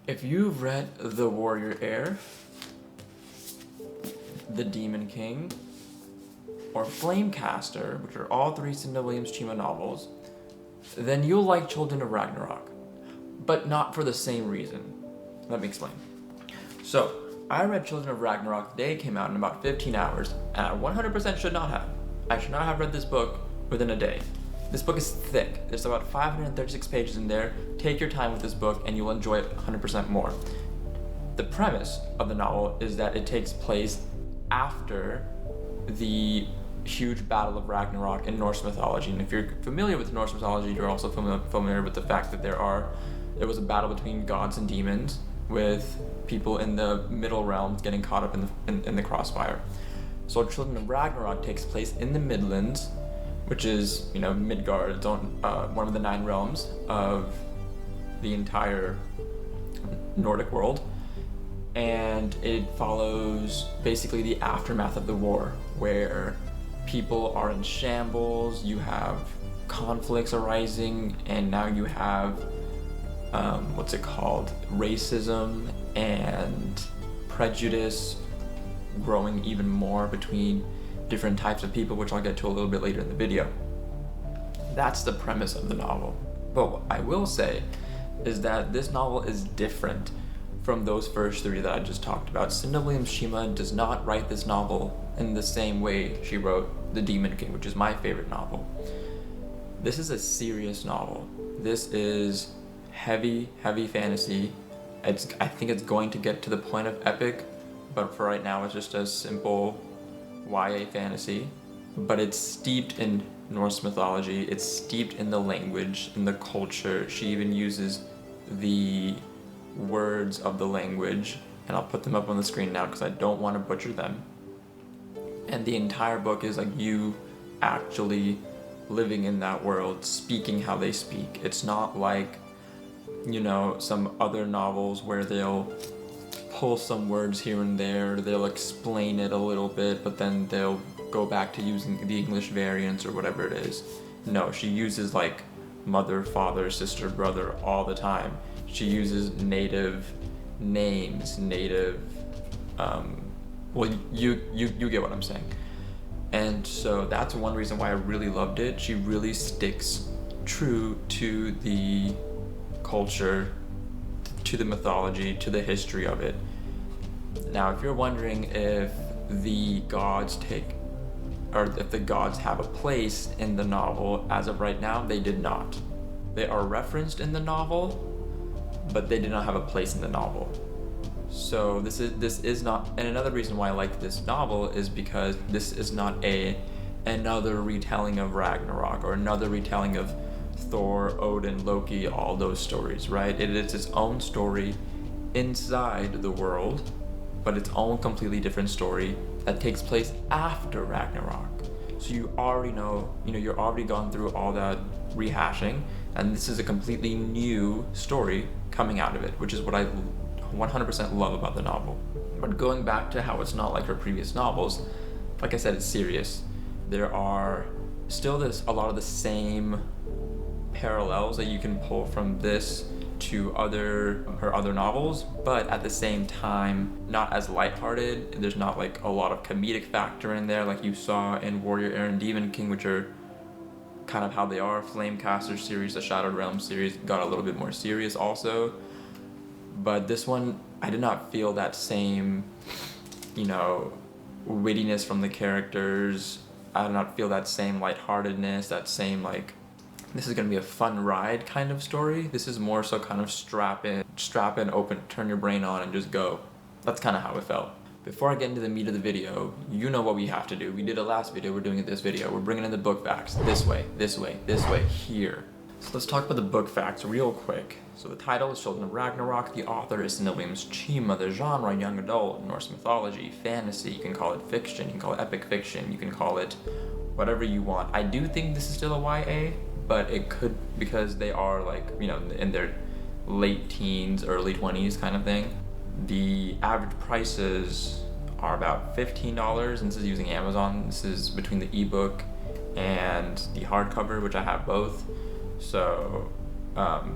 If you've read The Warrior Heir, The Demon King, or Flamecaster, which are all three Cinda Williams Chima novels, then you'll like Children of Ragnarok, but not for the same reason. Let me explain. So, I read Children of Ragnarok the day it came out in about 15 hours, and I 100% should not have. I should not have read this book within a day. This book is thick. There's about 536 pages in there. Take your time with this book and you'll enjoy it 100% more. The premise of the novel is that it takes place after the huge battle of Ragnarok in Norse mythology. And if you're familiar with Norse mythology, you're also familiar with the fact that there was a battle between gods and demons, with people in the middle realms getting caught up in the crossfire. So Children of Ragnarok takes place in the Midlands, which is, Midgard, it's one of the 9 realms of the entire Nordic world. And it follows basically the aftermath of the war, where people are in shambles, you have conflicts arising, and now you have, racism and prejudice growing even more between different types of people, which I'll get to a little bit later in the video. That's the premise of the novel. But what I will say is that this novel is different from those first 3 that I just talked about. Cinda Williams Chima does not write this novel in the same way she wrote The Demon King, which is my favorite novel. This is a serious novel. This is heavy fantasy. I think it's going to get to the point of epic, but for right now it's just a simple YA fantasy. But it's steeped in Norse mythology, it's steeped in the language, in the culture. She even uses the words of the language, and I'll put them up on the screen now because I don't want to butcher them. And the entire book is like you actually living in that world, speaking how they speak. It's not like, some other novels where they'll pull some words here and there, they'll explain it a little bit, but then they'll go back to using the English variants or whatever it is. No, she uses like mother, father, sister, brother all the time. She uses native names, you get what I'm saying. And so that's one reason why I really loved it. She really sticks true to the culture, to the mythology, to the history of it. Now, if you're wondering if the gods have a place in the novel, as of right now, they did not. They are referenced in the novel, but they did not have a place in the novel. So this is not, and another reason why I like this novel is because this is not another retelling of Ragnarok or another retelling of Thor, Odin, Loki, all those stories, right? It is its own story inside the world, but its own completely different story that takes place after Ragnarok. So you already know, you're already gone through all that rehashing, and this is a completely new story coming out of it, which is what I 100% love about the novel. But going back to how it's not like her previous novels, like I said, it's serious. There are still a lot of the same parallels that you can pull from this to her other novels, but at the same time, not as lighthearted. There's not like a lot of comedic factor in there like you saw in Warrior Heir and Demon King, which are kind of how they are. Flamecaster series, the Shadowed Realm series got a little bit more serious also. But this one, I did not feel that same, wittiness from the characters. I did not feel that same lightheartedness, that same this is going to be a fun ride kind of story. This is more so kind of strap in, open, turn your brain on and just go. That's kind of how it felt. Before I get into the meat of the video, you know what we have to do. We did it last video, we're doing it this video. We're bringing in the book facts. This way, here. So let's talk about the book facts real quick. So the title is Children of Ragnarok. The author is Cinda Williams Chima. The genre, young adult, Norse mythology, fantasy. You can call it fiction, you can call it epic fiction, you can call it whatever you want. I do think this is still a YA, but it could, because they are in their late teens, early 20s kind of thing. The average prices are about $15, and this is using Amazon. This is between the ebook and the hardcover, which I have both. So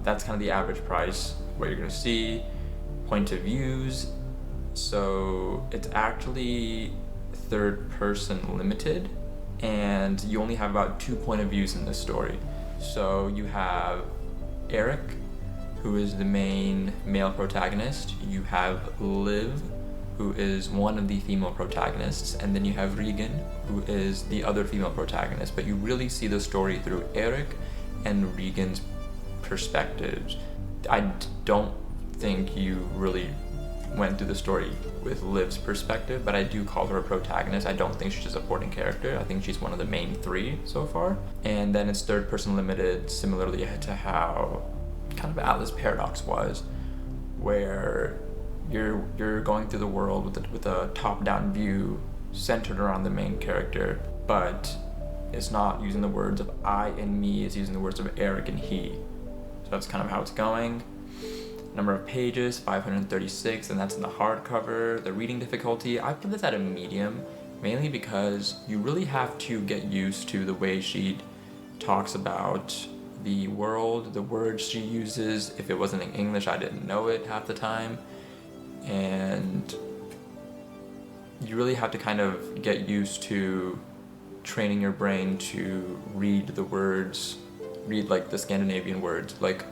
that's kind of the average price. What you're gonna see point of views. So it's actually third person limited, and you only have about 2 point of views in this story. So you have Eiric, who is the main male protagonist. You have Liv, who is one of the female protagonists, and then you have Reginn, who is the other female protagonist. But you really see the story through Eiric and Reginn's perspectives. I don't think you really went through the story with Liv's perspective, but I do call her a protagonist. I don't think she's a supporting character. I think she's one of the main 3 so far. And then it's third person limited, similarly to how kind of Atlas Paradox was, where you're going through the world with a top-down view centered around the main character, but it's not using the words of I and me, it's using the words of Eiric and he. So that's kind of how it's going. Number of pages, 536, and that's in the hardcover. The reading difficulty, I put this at a medium, mainly because you really have to get used to the way she talks about the world, the words she uses. If it wasn't in English, I didn't know it half the time. And you really have to kind of get used to training your brain to read the words, read like the Scandinavian words. Like,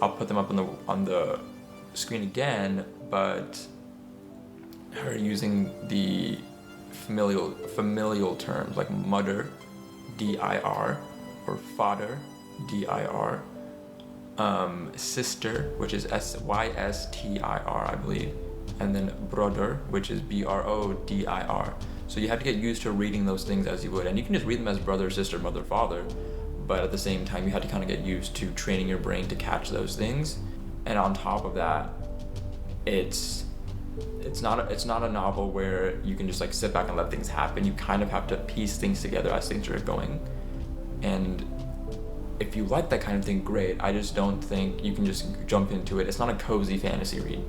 I'll put them up on the screen again, but her using the familial terms like mother, D-I-R, or father, D-I-R, sister, which is S-Y-S-T-I-R, I believe, and then brother, which is B-R-O-D-I-R. So you have to get used to reading those things as you would, and you can just read them as brother, sister, mother, father, but at the same time you have to kind of get used to training your brain to catch those things. And on top of that, it's not a novel where you can just like sit back and let things happen. You kind of have to piece things together as things are going. And if you like that kind of thing, great. I just don't think you can just jump into it. It's not a cozy fantasy read.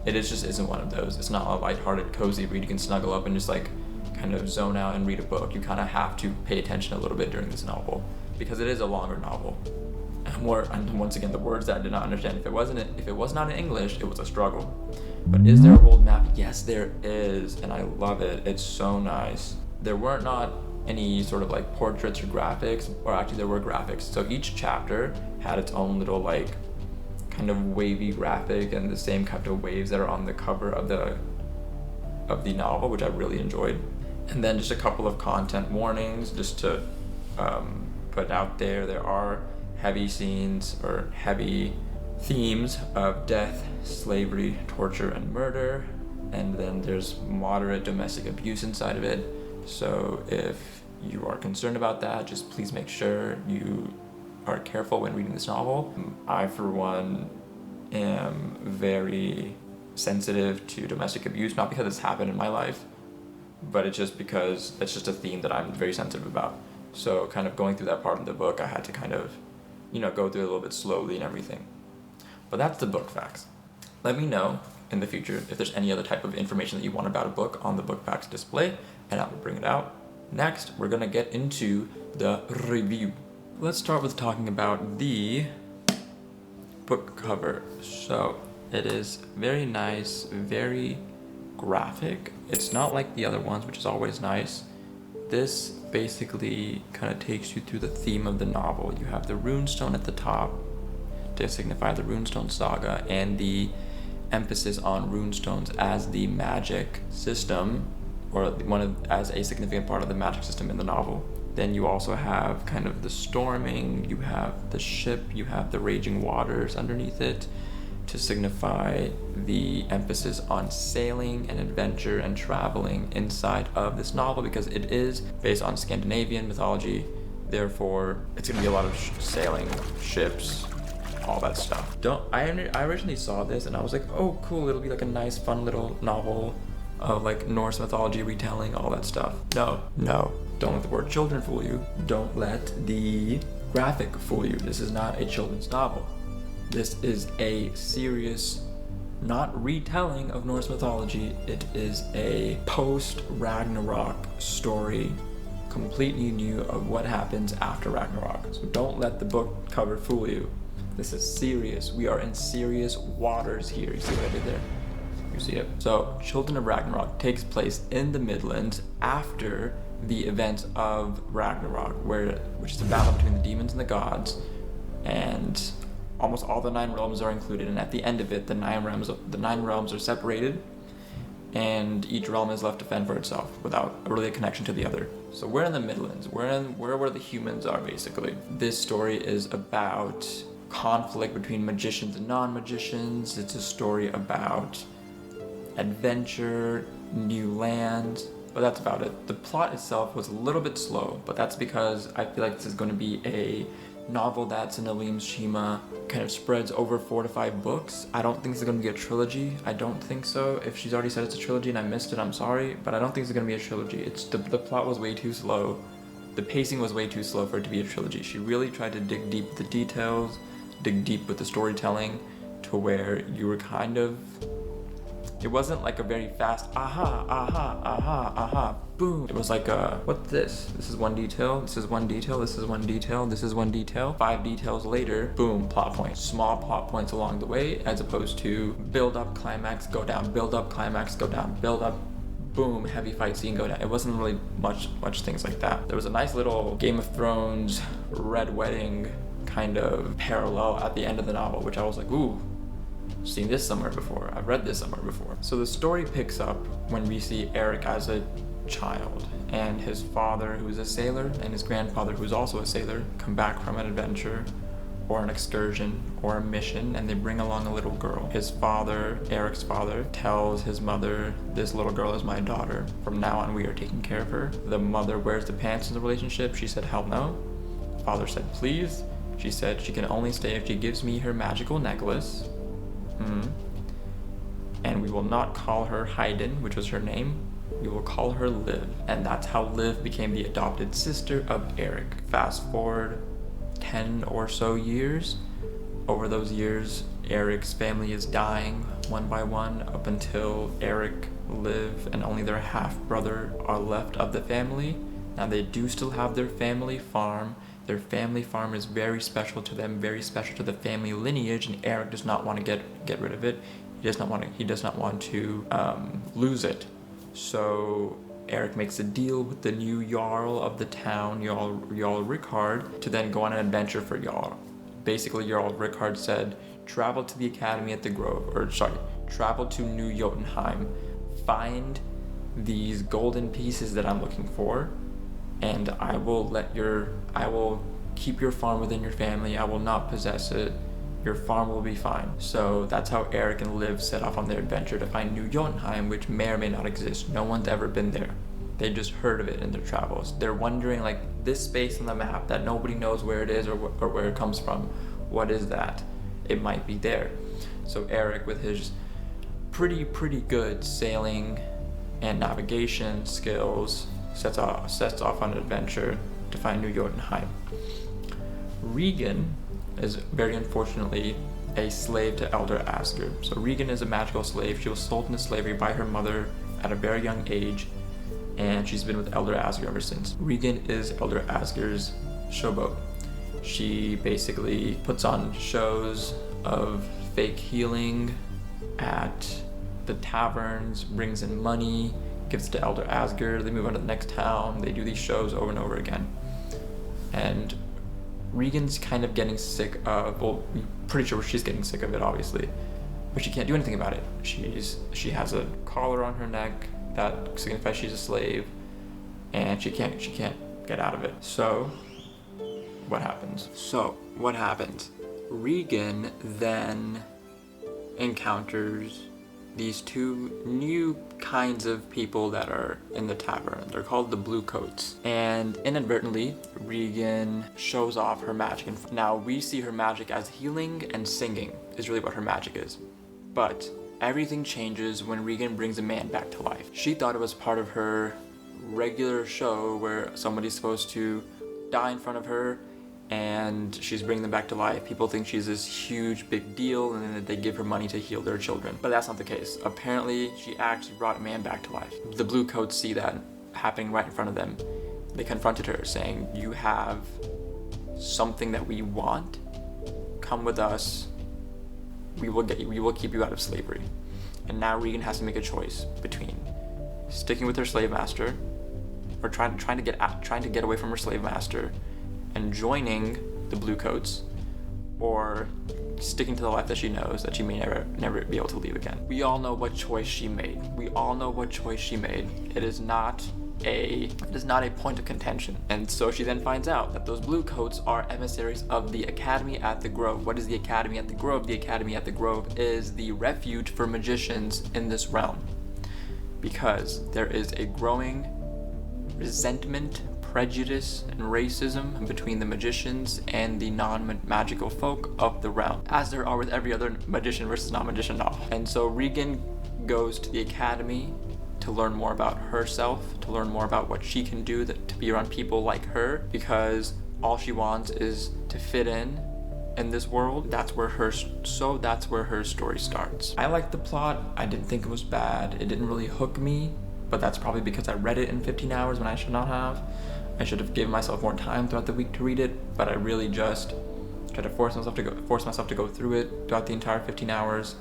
It just isn't one of those. It's not a lighthearted, cozy read. You can snuggle up and just like kind of zone out and read a book. You kind of have to pay attention a little bit during this novel, because it is a longer novel. And once again, the words that I did not understand. If it was not in English, it was a struggle. But is there a world map? Yes, there is, and I love it. It's so nice. There weren't not any sort of like portraits or graphics, or actually there were graphics. So each chapter had its own little like kind of wavy graphic, and the same kind of waves that are on the cover of the novel, which I really enjoyed. And then just a couple of content warnings just to put out there. There are heavy scenes or heavy themes of death, slavery, torture, and murder. And then there's moderate domestic abuse inside of it. So if you are concerned about that, just please make sure you are careful when reading this novel. I, for one, am very sensitive to domestic abuse, not because it's happened in my life, but it's just because it's just a theme that I'm very sensitive about. So kind of going through that part of the book, I had to kind of, go through it a little bit slowly and everything. But that's the book facts. Let me know in the future if there's any other type of information that you want about a book on the book facts display, and I will bring it out. Next, we're gonna get into the review. Let's start with talking about the book cover. So it is very nice, very graphic. It's not like the other ones, which is always nice. This basically kind of takes you through the theme of the novel. You have the runestone at the top to signify the runestone saga, and the emphasis on runestones as the magic system, or as a significant part of the magic system in the novel. Then you also have kind of the storming, you have the ship, you have the raging waters underneath it to signify the emphasis on sailing and adventure and traveling inside of this novel, because it is based on Scandinavian mythology. Therefore, it's gonna be a lot of sailing, ships, all that stuff. I originally saw this and I was like, oh cool, it'll be like a nice fun little novel of like Norse mythology retelling, all that stuff. No, don't let the word children fool you. Don't let the graphic fool you. This is not a children's novel. This is a serious, not retelling of Norse mythology. It is a post-Ragnarok story, completely new of what happens after Ragnarok. So don't let the book cover fool you. This is serious. We are in serious waters here. You see what I did there? You see it? So, Children of Ragnarok takes place in the Midlands after the events of Ragnarok, which is a battle between the demons and the gods, and almost all the 9 realms are included. And at the end of it, the 9 realms are separated, and each realm is left to fend for itself without really a connection to the other. So we're in the Midlands. We're where the humans are, basically. This story is about conflict between magicians and non-magicians. It's a story about adventure, new lands, but that's about it. The plot itself was a little bit slow, but that's because I feel like this is going to be a novel that's in Aleem's Chima, kind of spreads over 4 to 5 books. I don't think it's going to be a trilogy. I don't think so. If she's already said it's a trilogy and I missed it, I'm sorry, but I don't think it's going to be a trilogy. It's the plot was way too slow. The pacing was way too slow for it to be a trilogy. She really tried to dig deep with the details, dig deep with the storytelling, to where you were kind of, it wasn't like a very fast aha, boom. It was like what's this? This is one detail, this is one detail, this is one detail, this is one detail. 5 details later, boom, plot point. Small plot points along the way, as opposed to build up, climax, go down, build up, climax, go down, build up, boom, heavy fight scene, go down. It wasn't really much things like that. There was a nice little Game of Thrones, Red Wedding kind of parallel at the end of the novel, which I was like, ooh, seen this somewhere before. I've read this somewhere before. So the story picks up when we see Eiric as a child, and his father, who's a sailor, and his grandfather, who's also a sailor, come back from an adventure or an excursion or a mission, and they bring along a little girl. His father, Eric's father, tells his mother, this little girl is my daughter. From now on, we are taking care of her. The mother wears the pants in the relationship. She said, hell no. Father said, please. She said she can only stay if she gives me her magical necklace. And we will not call her Haydn, which was her name. We will call her Liv. And that's how Liv became the adopted sister of Eiric. Fast forward 10 or so years. Over those years, Eiric's family is dying one by one, up until Eiric, Liv, and only their half-brother are left of the family. Now they do still have their family farm. Their family farm is very special to them, very special to the family lineage, and Eiric does not want to get rid of it. He does not want to lose it. So Eiric makes a deal with the new Jarl of the town, Jarl Rickard, to then go on an adventure for Jarl. Basically, Jarl Rickard said, travel to the academy at the Grove, travel to New Jotunheim, find these golden pieces that I'm looking for, and I will keep your farm within your family. I will not possess it. Your farm will be fine. So that's how Eiric and Liv set off on their adventure to find New Jotunheim, which may or may not exist. No one's ever been there. They just heard of it in their travels. They're wondering, like, this space on the map that nobody knows where it is or where it comes from. What is that? It might be there. So Eiric, with his pretty good sailing and navigation skills, sets off on an adventure to find New Jotunheim. Reginn is very unfortunately a slave to Elder Asgir. So Reginn is a magical slave. She was sold into slavery by her mother at a very young age, and she's been with Elder Asgir ever since. Reginn is Elder Asgir's showboat. She basically puts on shows of fake healing at the taverns, brings in money, gives it to Elder Asgir. They move on to the next town. They do these shows over and over again. And Reginn's kind of getting sick of, well, I'm pretty sure she's getting sick of it, obviously, but she can't do anything about it. She has a collar on her neck that signifies she's a slave, and she can't get out of it. So what happens? Reginn then encounters these 2 new kinds of people that are in the tavern. They're called the Blue Coats. And inadvertently, Reginn shows off her magic. Now, we see her magic as healing and singing is really what her magic is. But everything changes when Reginn brings a man back to life. She thought it was part of her regular show where somebody's supposed to die in front of her and she's bringing them back to life. People think she's this huge big deal, and then they give her money to heal their children. But that's not the case. Apparently, she actually brought a man back to life. The Blue Coats see that happening right in front of them. They confronted her, saying, you have something that we want come with us, we will keep you out of slavery. And now Reginn has to make a choice between sticking with her slave master, or trying to get away from her slave master and joining the Bluecoats, or sticking to the life that she knows that she may never be able to leave again. We all know what choice she made. It is not a point of contention. And so she then finds out that those Bluecoats are emissaries of the Academy at the Grove. What is the Academy at the Grove? The Academy at the Grove is the refuge for magicians in this realm, because there is a growing resentment, prejudice, and racism between the magicians and the non-magical folk of the realm, as there are with every other magician versus non-magician novel. And so Reginn goes to the Academy to learn more about herself, to learn more about what she can do to be around people like her, because all she wants is to fit in this world. That's where her story starts. I liked the plot. I didn't think it was bad. It didn't really hook me, but that's probably because I read it in 15 hours when I should not have. I should have given myself more time throughout the week to read it, but I really just tried to force myself to go through it throughout the entire 15 hours,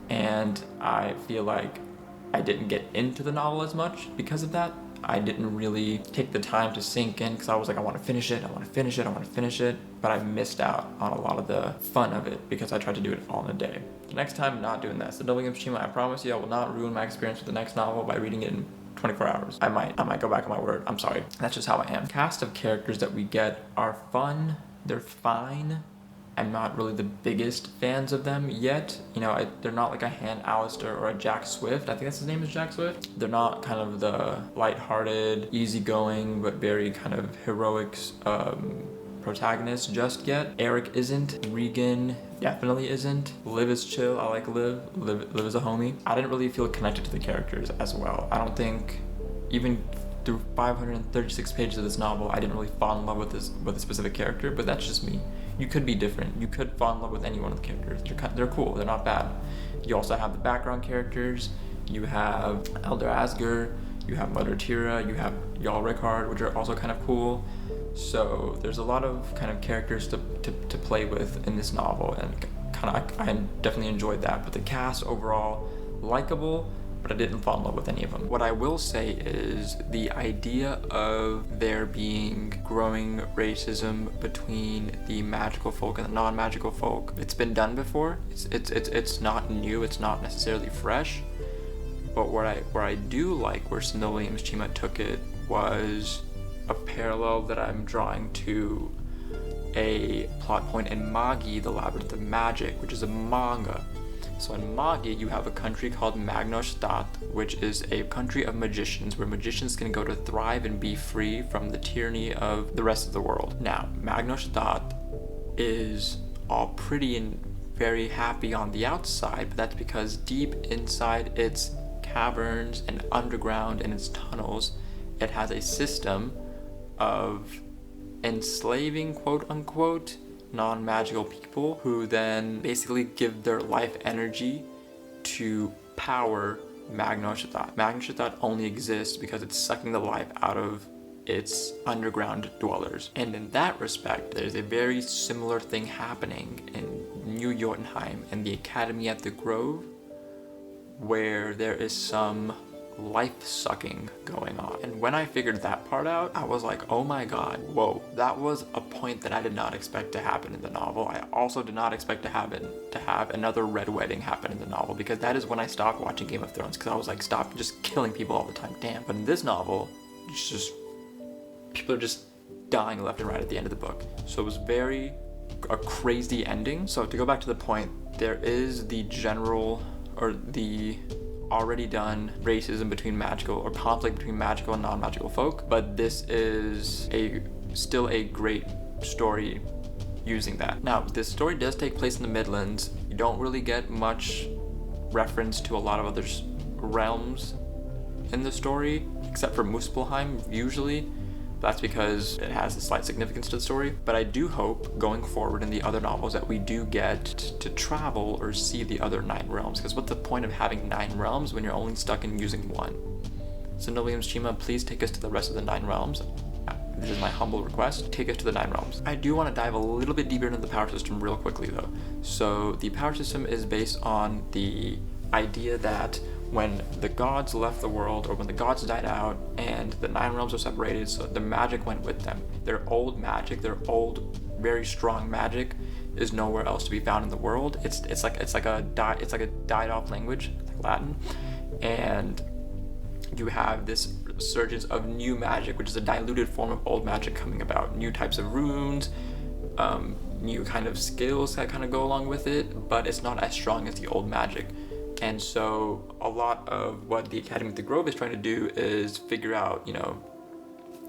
and I feel like I didn't get into the novel as much because of that. I didn't really take the time to sink in, because I was like, I want to finish it, but I missed out on a lot of the fun of it because I tried to do it all in a day. The next time, I'm not doing that. So Untitled Chapter, I promise you I will not ruin my experience with the next novel by reading it in 24 hours. I might go back on my word. I'm sorry. That's just how I am. Cast of characters that we get are fun. They're fine. I'm not really the biggest fans of them yet. They're not like a Han Alistair or a Jack Swift. I think that's his name is Jack Swift. They're not kind of the lighthearted, easygoing, but very kind of heroic protagonist just yet. Eiric isn't. Reginn definitely isn't. Liv is chill. I like Liv. Liv is a homie. I didn't really feel connected to the characters as well. I don't think, even through 536 pages of this novel, I didn't really fall in love with a specific character, but that's just me. You could be different. You could fall in love with any one of the characters. They're cool. They're not bad. You also have the background characters. You have Elder Asger. You have Mother Tira. You have Jarl Rickard, which are also kind of cool. So there's a lot of kind of characters to play with in this novel, and I definitely enjoyed that. But the cast overall, likable, but I didn't fall in love with any of them. What I will say is the idea of there being growing racism between the magical folk and the non-magical folk, it's been done before. It's not new. It's not necessarily fresh. But where I do like where Chima took it was a parallel that I'm drawing to a plot point in Magi, the Labyrinth of Magic, which is a manga. So in Magi, you have a country called Magnostadt, which is a country of magicians, where magicians can go to thrive and be free from the tyranny of the rest of the world. Now, Magnostadt is all pretty and very happy on the outside, but that's because deep inside its caverns and underground and its tunnels, it has a system of enslaving, quote unquote, non-magical people who then basically give their life energy to power Magnostadt. Magnostadt only exists because it's sucking the life out of its underground dwellers. And in that respect, there's a very similar thing happening in New Jotunheim and the Academy at the Grove, where there is some life sucking going on. And when I figured that part out, I was like, oh my god, whoa, that was a point that I did not expect to happen in the novel. I also did not expect to have another red wedding happen in the novel, because that is when I stopped watching Game of Thrones, because I was like, stop just killing people all the time, damn. But in this novel, it's just people are just dying left and right at the end of the book. So it was a crazy ending. So to go back to the point, there is the general, or the already done racism between magical, or conflict between magical and non-magical folk, but this is still a great story using that. Now, this story does take place in the Midlands. You don't really get much reference to a lot of other realms in the story, except for Muspelheim, usually. That's because it has a slight significance to the story. But I do hope, going forward in the other novels, that we do get to travel or see the other 9 realms. Because what's the point of having 9 realms when you're only stuck in using one? So Untitled Chapter, please take us to the rest of the 9 realms. this is my humble request, take us to the 9 realms. I do want to dive a little bit deeper into the power system real quickly though. So the power system is based on the idea that when the gods left the world, or when the gods died out and the 9 realms were separated, so the magic went with them. Their old magic, their old very strong magic is nowhere else to be found in the world. It's like a died off language, like Latin, and you have this resurgence of new magic, which is a diluted form of old magic coming about. New types of runes, new kind of skills that kind of go along with it, but it's not as strong as the old magic. And so a lot of what the Academy of the Grove is trying to do is figure out,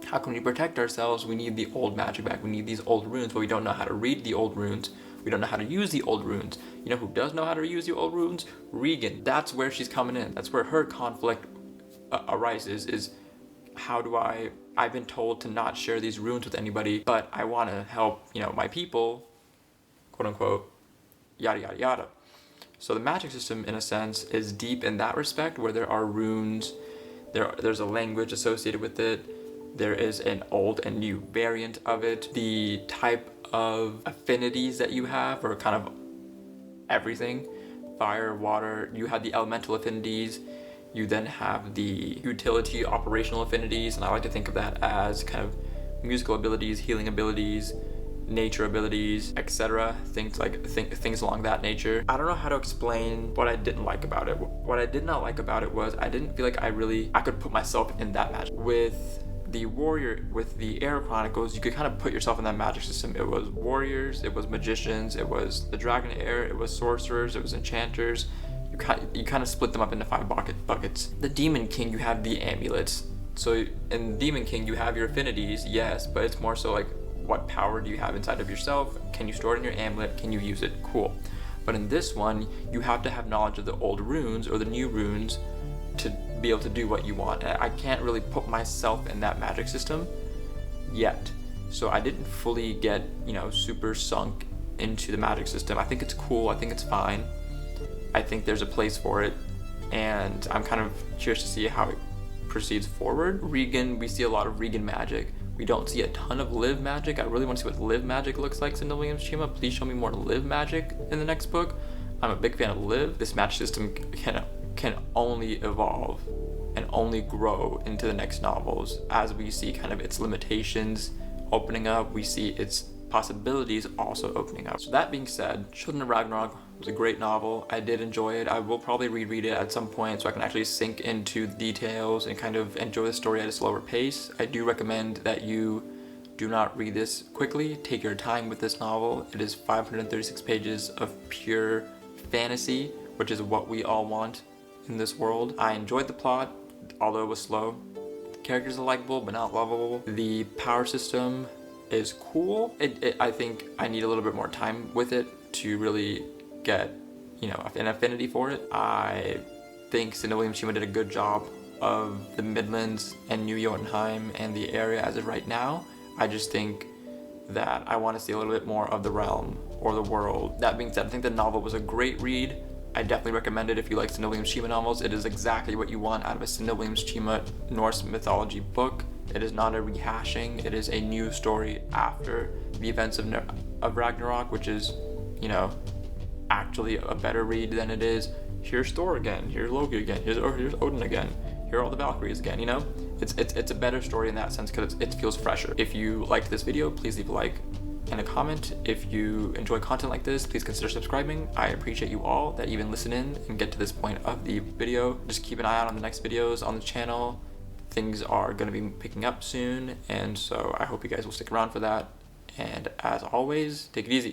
how can we protect ourselves? We need the old magic back. We need these old runes, but we don't know how to read the old runes. We don't know how to use the old runes. You know who does know how to use the old runes? Reginn. That's where she's coming in. That's where her conflict arises, is how do I've been told to not share these runes with anybody, but I want to help, my people, quote unquote, yada, yada, yada. So the magic system, in a sense, is deep in that respect, where there are runes, there's a language associated with it, there is an old and new variant of it. The type of affinities that you have are kind of everything. Fire, water, you have the elemental affinities, you then have the utility operational affinities, and I like to think of that as kind of musical abilities, healing abilities, nature abilities, etc. Things along that nature. I don't know how to explain what I didn't like about it. What I did not like about it was I didn't feel like I could put myself in that magic. With the warrior, with the Era Chronicles, you could kind of put yourself in that magic system. It was warriors, it was magicians, it was the dragon heir, it was sorcerers, it was enchanters. You kind of split them up into 5 buckets. The Demon King, you have the amulets. So in Demon King, you have your affinities, yes, but it's more so like, what power do you have inside of yourself? Can you store it in your amulet? Can you use it? Cool. But in this one, you have to have knowledge of the old runes or the new runes to be able to do what you want. And I can't really put myself in that magic system yet. So I didn't fully get, super sunk into the magic system. I think it's cool. I think it's fine. I think there's a place for it. And I'm kind of curious to see how it proceeds forward. Reginn, we see a lot of Reginn magic. We don't see a ton of Liv magic. I really want to see what Liv magic looks like, Cinda Williams Chima. Please show me more Liv magic in the next book. I'm a big fan of Liv. This magic system can only evolve and only grow into the next novels as we see kind of its limitations opening up. We see its possibilities also opening up. So that being said, Children of Ragnarok was a great novel. I did enjoy it. I will probably reread it at some point so I can actually sink into the details and kind of enjoy the story at a slower pace. I do recommend that you do not read this quickly. Take your time with this novel. It is 536 pages of pure fantasy, which is what we all want in this world. I enjoyed the plot, although it was slow. The characters are likable but not lovable. The power system is cool. I think I need a little bit more time with it to really get, an affinity for it. I think Cinda Williams Chima did a good job of the Midlands and New Jotunheim and the area as of right now. I just think that I want to see a little bit more of the realm or the world. That being said, I think the novel was a great read. I definitely recommend it if you like Cinda Williams Chima novels. It is exactly what you want out of a Cinda Williams Chima Norse mythology book. It is not a rehashing. It is a new story after the events of Ragnarok, which is, actually a better read than it is, here's Thor again, here's Loki again, here's Odin again, here are all the Valkyries again, It's a better story in that sense because it feels fresher. If you liked this video, please leave a like and a comment. If you enjoy content like this, please consider subscribing. I appreciate you all that even listen in and get to this point of the video. Just keep an eye out on the next videos on the channel. Things are going to be picking up soon, and so I hope you guys will stick around for that. And as always, take it easy.